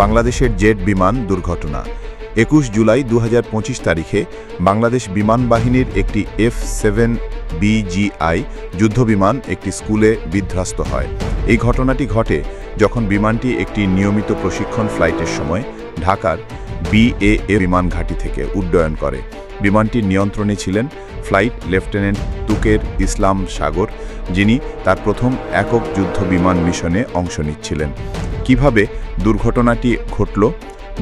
বাংলাদেশের জেট বিমান দুর্ঘটনা ২১ জুলাই ২০২৫ তারিখে বাংলাদেশ বিমান বাহিনীর একটি F-7BGI যুদ্ধবিমান একটি স্কুলে বিধ্বস্ত হয়। এই ঘটনাটি ঘটে যখন বিমানটি একটি নিয়মিত প্রশিক্ষণ ফ্লাইটের সময় ঢাকার BAA বিমান ঘাঁটি থেকে উড্ডয়ন করে। বিমানটির নিয়ন্ত্রণে ছিলেন ফ্লাইট লেফটেন্যান্ট তুকের ইসলাম সাগর, যিনি তার প্রথম একক যুদ্ধ বিমান মিশনে অংশ নিচ্ছিলেন। কিভাবে দুর্ঘটনাটি ঘটল?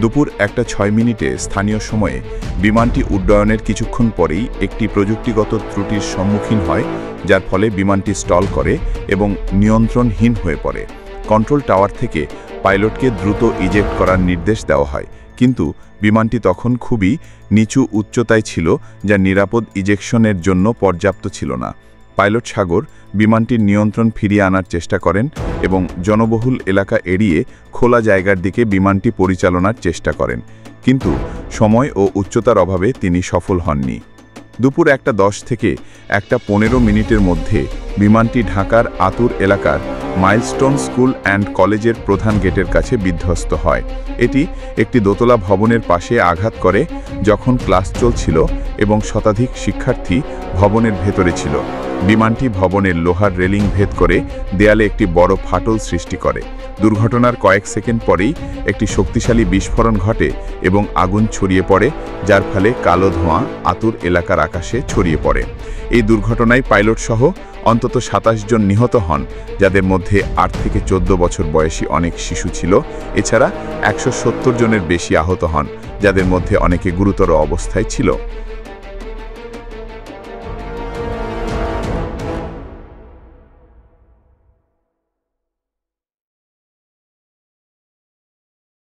দুপুর 1:06 স্থানীয় সময়ে বিমানটি উড্ডয়নের কিছুক্ষণ পরেই একটি প্রযুক্তিগত ত্রুটির সম্মুখীন হয়, যার ফলে বিমানটি স্টল করে এবং নিয়ন্ত্রণহীন হয়ে পড়ে। কন্ট্রোল টাওয়ার থেকে পাইলটকে দ্রুত ইজেক্ট করার নির্দেশ দেওয়া হয়, কিন্তু বিমানটি তখন খুবই নিচু উচ্চতায় ছিল, যা নিরাপদ ইজেকশনের জন্য পর্যাপ্ত ছিল না। পাইলট সাগর বিমানটির নিয়ন্ত্রণ ফিরিয়ে আনার চেষ্টা করেন এবং জনবহুল এলাকা এড়িয়ে খোলা জায়গার দিকে বিমানটি পরিচালনার চেষ্টা করেন, কিন্তু সময় ও উচ্চতার অভাবে তিনি সফল হননি। দুপুর 1:10 থেকে 1:15 মধ্যে বিমানটি ঢাকার আতুর এলাকার মাইলস্টোন স্কুল অ্যান্ড কলেজের প্রধান গেটের কাছে বিধ্বস্ত হয়। এটি একটি দোতলা ভবনের পাশে আঘাত করে যখন ক্লাস চলছিল এবং শতাধিক শিক্ষার্থী ভবনের ভেতরে ছিল। বিমানটি ভবনের লোহার রেলিং ভেদ করে দেয়ালে একটি বড় ফাটল সৃষ্টি করে। দুর্ঘটনার কয়েক সেকেন্ড পরেই একটি শক্তিশালী বিস্ফোরণ ঘটে এবং আগুন ছড়িয়ে পড়ে, যার ফলে কালো ধোঁয়া আতুর এলাকার আকাশে ছড়িয়ে পড়ে। এই দুর্ঘটনায় পাইলট সহ অন্তত 27 জন নিহত হন, যাদের মধ্যে 8 থেকে 14 বছর বয়সী অনেক শিশু ছিল। এছাড়া 170 জনের বেশি আহত হন, যাদের মধ্যে অনেকে গুরুতর অবস্থায় ছিল।